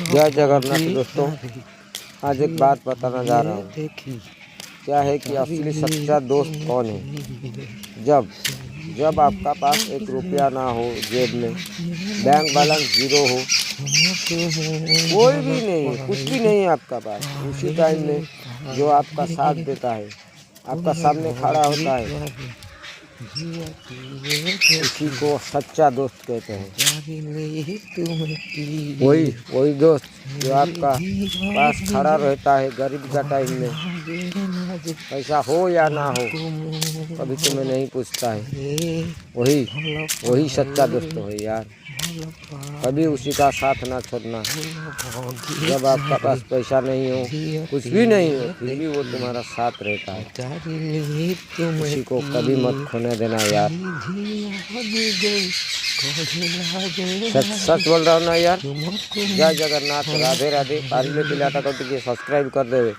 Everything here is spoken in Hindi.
जय जगन्नाथ दोस्तों, आज एक बात बताना जा रहा हूँ। क्या है कि असली सच्चा दोस्त कौन है? जब जब आपका पास एक रुपया ना हो, जेब में बैंक बैलेंस जीरो हो, कोई भी नहीं है, कुछ भी नहीं है आपका पास, उसी टाइम में जो आपका साथ देता है, आपका सामने खड़ा होता है, उसी को सच्चा दोस्त कहते हैं। वही दोस्त जो आपका पास खड़ा रहता है गरीब का टाइम में, पैसा हो या ना हो, कभी तुम्हें नहीं पूछता है। वही सच्चा दोस्त है यार। कभी उसी का साथ ना छोड़ना। जब आपका पास पैसा नहीं हो, कुछ भी नहीं हो, फिर भी वो तुम्हारा साथ रहता है। उसी को कभी मत खोने देना यार। सच बोल रहा हूँ ना यार। जय जगन्नाथ, राधे राधे। पारिले पिलाटा को सब्सक्राइब कर देवे।